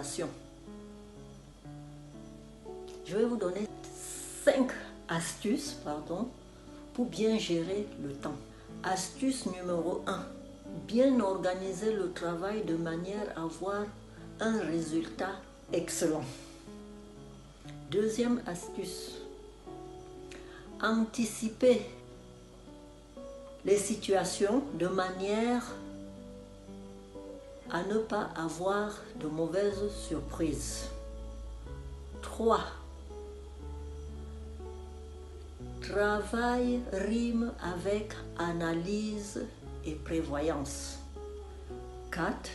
organisation. Je vais vous donner 5 astuces pour bien gérer le temps. Astuce numéro 1. Bien organiser le travail de manière à avoir un résultat excellent. Deuxième astuce. Anticiper les situations de manière à ne pas avoir de mauvaises surprises. 3. Travail rime avec analyse et prévoyance. 4.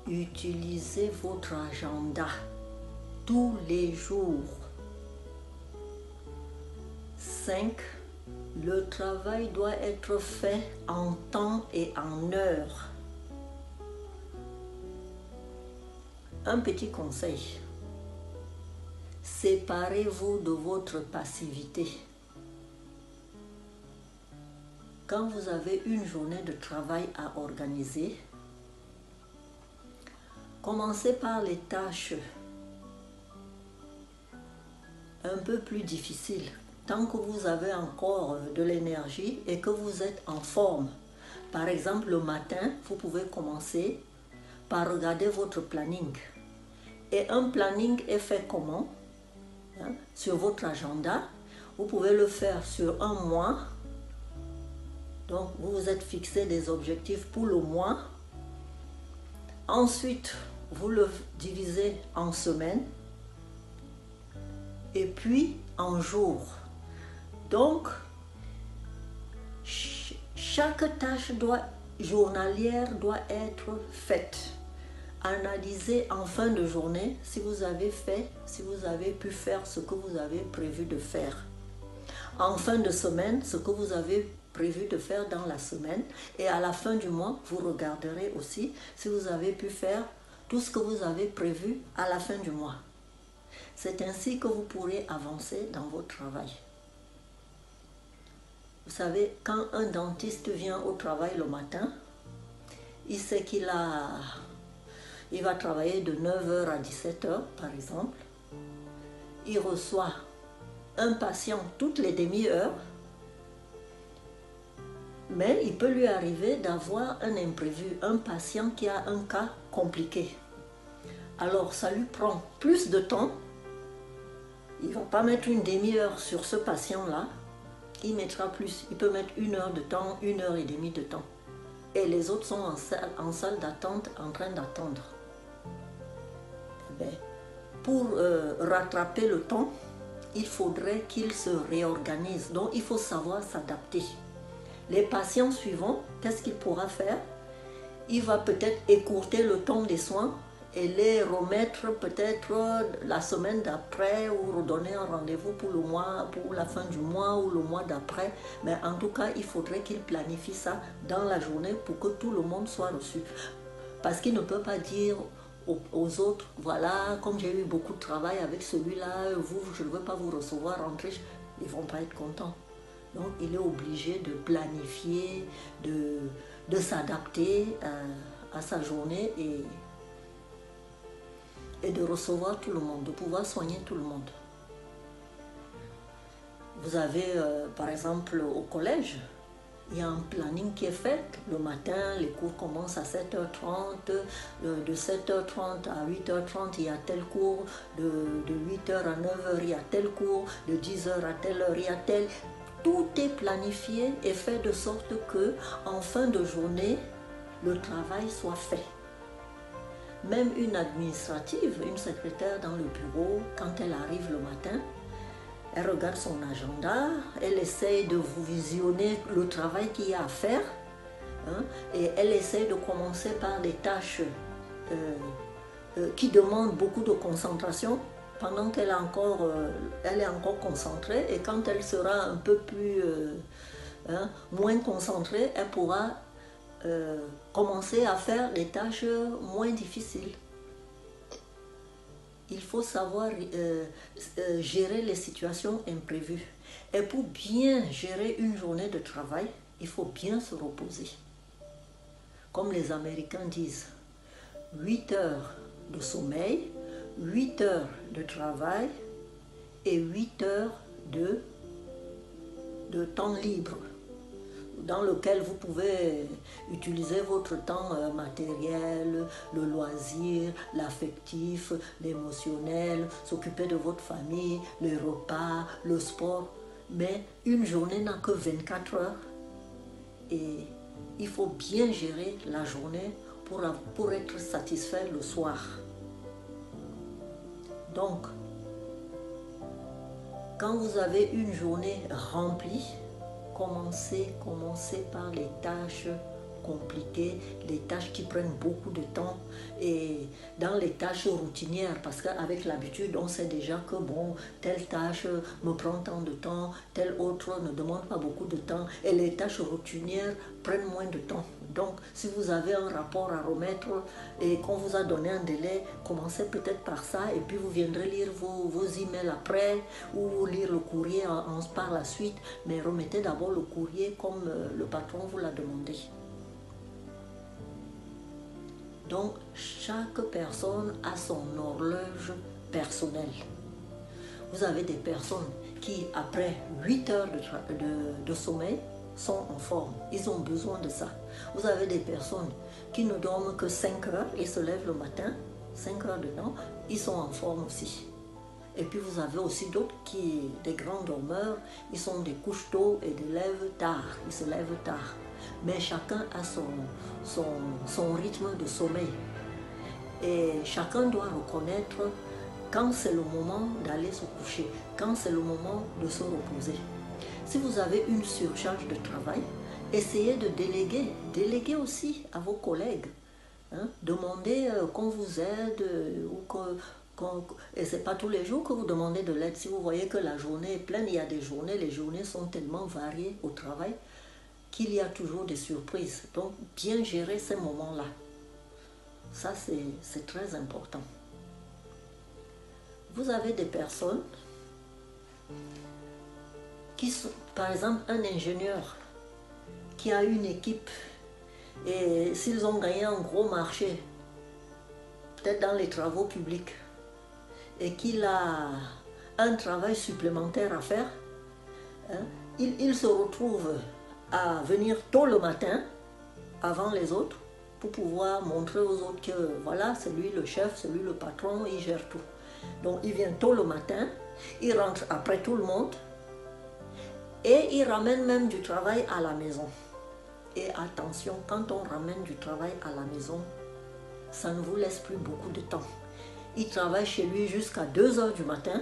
Utilisez votre agenda tous les jours. 5. Le travail doit être fait en temps et en heure. Un petit conseil. Séparez-vous de votre passivité. Quand vous avez une journée de travail à organiser, commencez par les tâches un peu plus difficiles. Tant que vous avez encore de l'énergie et que vous êtes en forme. Par exemple, le matin, vous pouvez commencer par regarder votre planning. Et un planning est fait comment? Sur votre agenda. Vous pouvez le faire sur un mois. Donc, vous vous êtes fixé des objectifs pour le mois. Ensuite, vous le divisez en semaines. Et puis, en jours. Donc, chaque tâche journalière doit être faite. Analysez en fin de journée si vous avez pu faire ce que vous avez prévu de faire. En fin de semaine, ce que vous avez prévu de faire dans la semaine. Et à la fin du mois, vous regarderez aussi si vous avez pu faire tout ce que vous avez prévu à la fin du mois. C'est ainsi que vous pourrez avancer dans votre travail. Vous savez, quand un dentiste vient au travail le matin, il sait qu'il va travailler de 9h à 17h, par exemple. Il reçoit un patient toutes les demi-heures, mais il peut lui arriver d'avoir un imprévu, un patient qui a un cas compliqué. Alors, ça lui prend plus de temps. Il ne va pas mettre une demi-heure sur ce patient-là. Il mettra plus. Il peut mettre 1 heure de temps, 1 heure et demie de temps. Et les autres sont en salle d'attente, en train d'attendre. Pour rattraper le temps, il faudrait qu'il se réorganise. Donc, il faut savoir s'adapter. Les patients suivants, qu'est-ce qu'il pourra faire? Il va peut-être écourter le temps des soins et les remettre peut-être la semaine d'après ou redonner un rendez-vous pour le mois, pour la fin du mois ou le mois d'après. Mais en tout cas, il faudrait qu'il planifie ça dans la journée pour que tout le monde soit reçu. Parce qu'il ne peut pas dire aux autres, voilà, comme j'ai eu beaucoup de travail avec celui-là, je ne veux pas vous recevoir, rentrer. Ils ne vont pas être contents. Donc, il est obligé de planifier, de s'adapter à sa journée et de recevoir tout le monde, de pouvoir soigner tout le monde. Vous avez, par exemple, au collège, il y a un planning qui est fait. Le matin, les cours commencent à 7h30. De 7h30 à 8h30, il y a tel cours. De 8h à 9h, il y a tel cours. De 10h à telle heure, il y a tel. Tout est planifié et fait de sorte que, en fin de journée, le travail soit fait. Même une administrative, une secrétaire dans le bureau, quand elle arrive le matin, elle regarde son agenda, elle essaye de vous visionner le travail qu'il y a à faire, et elle essaye de commencer par des tâches qui demandent beaucoup de concentration pendant qu'elle elle est encore concentrée, et quand elle sera un peu plus moins concentrée, elle pourra commencer à faire des tâches moins difficiles. Il faut savoir gérer les situations imprévues. Et pour bien gérer une journée de travail, il faut bien se reposer. Comme les Américains disent, 8 heures de sommeil, 8 heures de travail et 8 heures de temps libre dans lequel vous pouvez utiliser votre temps matériel, le loisir, l'affectif, l'émotionnel, s'occuper de votre famille, les repas, le sport. Mais une journée n'a que 24 heures et il faut bien gérer la journée pour être satisfait le soir. Donc, quand vous avez une journée remplie, commencez par les tâches compliquées, les tâches qui prennent beaucoup de temps et dans les tâches routinières, parce qu'avec l'habitude, on sait déjà que bon, telle tâche me prend tant de temps, telle autre ne demande pas beaucoup de temps et les tâches routinières prennent moins de temps. Donc, si vous avez un rapport à remettre et qu'on vous a donné un délai, commencez peut-être par ça et puis vous viendrez lire vos emails après ou lire le courrier par la suite, mais remettez d'abord le courrier comme le patron vous l'a demandé. Donc, chaque personne a son horloge personnelle. Vous avez des personnes qui, après 8 heures de sommeil, sont en forme. Ils ont besoin de ça. Vous avez des personnes qui ne dorment que 5 heures et se lèvent le matin, 5 heures dedans, ils sont en forme aussi. Et puis vous avez aussi d'autres qui, des grands dormeurs, ils sont des couches tôt et des lèvent tard, ils se lèvent tard. Mais chacun a son rythme de sommeil. Et chacun doit reconnaître quand c'est le moment d'aller se coucher, quand c'est le moment de se reposer. Si vous avez une surcharge de travail, essayez de déléguer. Déléguez aussi à vos collègues. Demandez qu'on vous aide et ce n'est pas tous les jours que vous demandez de l'aide. Si vous voyez que la journée est pleine, il y a des journées, les journées sont tellement variées au travail qu'il y a toujours des surprises. Donc, bien gérer ces moments-là. Ça, c'est très important. Vous avez des personnes qui sont, par exemple, un ingénieur qui a une équipe et s'ils ont gagné un gros marché, peut-être dans les travaux publics, et qu'il a un travail supplémentaire à faire, il se retrouve à venir tôt le matin, avant les autres, pour pouvoir montrer aux autres que voilà, c'est lui le chef, c'est lui le patron, il gère tout. Donc il vient tôt le matin, il rentre après tout le monde, et il ramène même du travail à la maison. Et attention, quand on ramène du travail à la maison, ça ne vous laisse plus beaucoup de temps. Il travaille chez lui jusqu'à 2 heures du matin,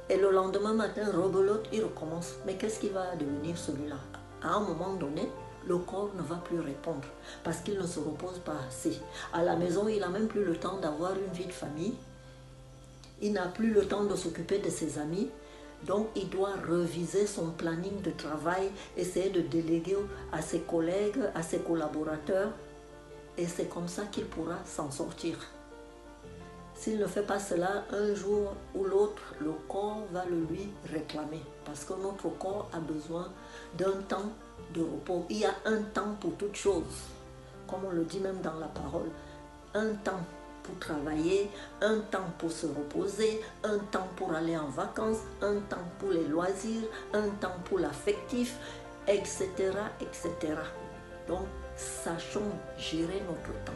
et le lendemain matin, rebelote, il recommence. Mais qu'est-ce qui va devenir celui-là? À un moment donné, le corps ne va plus répondre parce qu'il ne se repose pas assez. À la maison, il n'a même plus le temps d'avoir une vie de famille. Il n'a plus le temps de s'occuper de ses amis. Donc, il doit reviser son planning de travail, essayer de déléguer à ses collègues, à ses collaborateurs. Et c'est comme ça qu'il pourra s'en sortir. S'il ne fait pas cela, un jour ou l'autre, le corps va le lui réclamer. Parce que notre corps a besoin d'un temps de repos. Il y a un temps pour toute chose, comme on le dit même dans la parole. Un temps pour travailler, un temps pour se reposer, un temps pour aller en vacances, un temps pour les loisirs, un temps pour l'affectif, etc., etc. Donc, sachons gérer notre temps.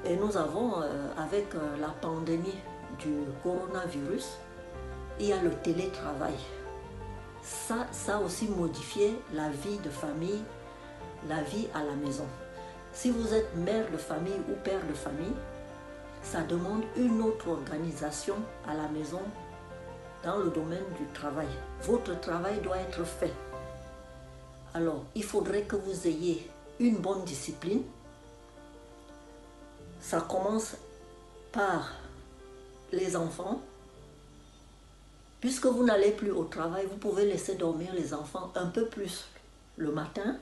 Et nous avons, avec la pandémie du coronavirus, il y a le télétravail. Ça a aussi modifié la vie de famille, la vie à la maison. Si vous êtes mère de famille ou père de famille, ça demande une autre organisation à la maison dans le domaine du travail. Votre travail doit être fait. Alors, il faudrait que vous ayez une bonne discipline. Ça commence par les enfants. Puisque vous n'allez plus au travail, vous pouvez laisser dormir les enfants un peu plus le matin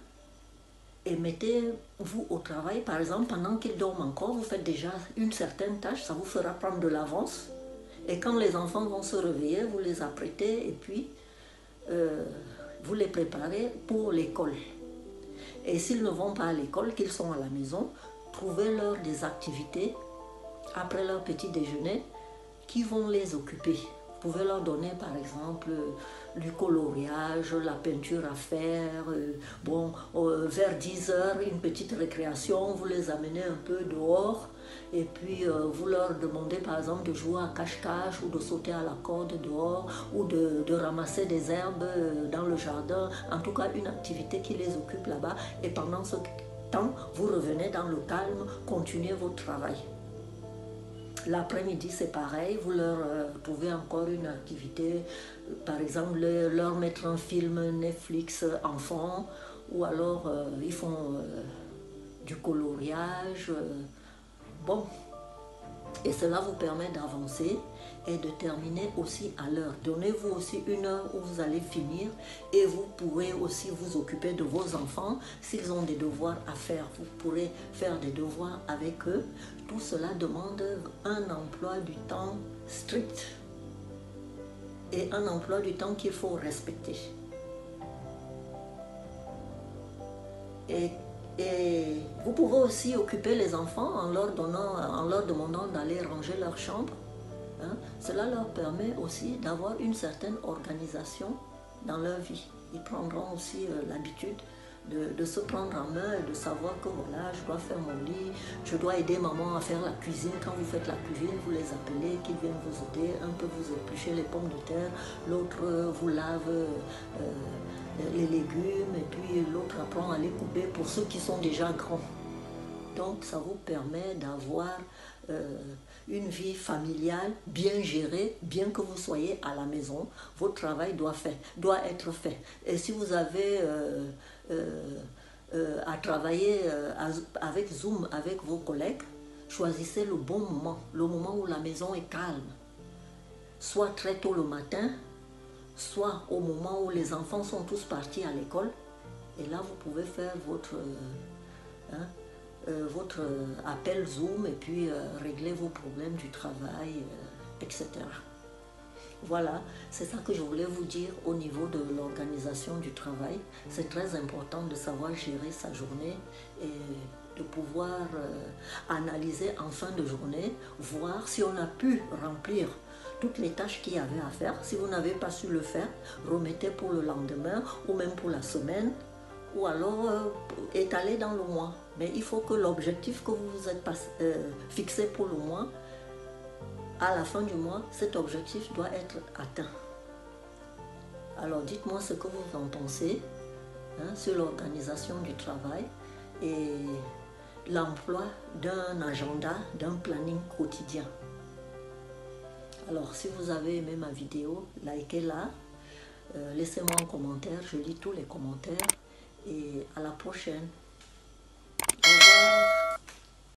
et mettez-vous au travail. Par exemple, pendant qu'ils dorment encore, vous faites déjà une certaine tâche, ça vous fera prendre de l'avance. Et quand les enfants vont se réveiller, vous les apprêtez et puis vous les préparez pour l'école. Et s'ils ne vont pas à l'école, qu'ils sont à la maison, trouvez-leur des activités après leur petit déjeuner, qui vont les occuper. Vous pouvez leur donner par exemple du coloriage, la peinture à faire, vers 10 heures, une petite récréation, vous les amenez un peu dehors et puis vous leur demandez par exemple de jouer à cache-cache ou de sauter à la corde dehors ou de ramasser des herbes dans le jardin, en tout cas une activité qui les occupe là-bas et pendant ce temps, vous revenez dans le calme, continuez votre travail. L'après-midi, c'est pareil, vous leur trouvez encore une activité, par exemple, leur mettre un film Netflix enfant, ou alors ils font du coloriage. Bon, et cela vous permet d'avancer et de terminer aussi à l'heure. Donnez-vous aussi une heure où vous allez finir et vous pourrez aussi vous occuper de vos enfants. S'ils ont des devoirs à faire, vous pourrez faire des devoirs avec eux. Tout cela demande un emploi du temps strict et un emploi du temps qu'il faut respecter. Et vous pouvez aussi occuper les enfants en leur demandant d'aller ranger leur chambre. Hein? Cela leur permet aussi d'avoir une certaine organisation dans leur vie. Ils prendront aussi l'habitude de se prendre en main et de savoir que voilà, je dois faire mon lit, je dois aider maman à faire la cuisine. Quand vous faites la cuisine, vous les appelez, qu'ils viennent vous aider, un peu vous éplucher les pommes de terre, l'autre vous lave les légumes et puis l'autre apprend à les couper pour ceux qui sont déjà grands. Donc ça vous permet d'avoir une vie familiale bien gérée, bien que vous soyez à la maison. Votre travail doit être fait. Et si vous avez à travailler avec Zoom, avec vos collègues, choisissez le bon moment, le moment où la maison est calme. Soit très tôt le matin, soit au moment où les enfants sont tous partis à l'école. Et là, vous pouvez faire votre appel Zoom et puis régler vos problèmes du travail, etc. Voilà, c'est ça que je voulais vous dire au niveau de l'organisation du travail. C'est très important de savoir gérer sa journée et de pouvoir analyser en fin de journée, voir si on a pu remplir toutes les tâches qu'il y avait à faire. Si vous n'avez pas su le faire, remettez pour le lendemain ou même pour la semaine ou alors étaler dans le mois. Mais il faut que l'objectif que vous vous êtes fixé pour le mois, à la fin du mois, cet objectif doit être atteint. Alors dites-moi ce que vous en pensez sur l'organisation du travail et l'emploi d'un agenda, d'un planning quotidien. Alors si vous avez aimé ma vidéo, likez-la, laissez-moi un commentaire, je lis tous les commentaires et à la prochaine.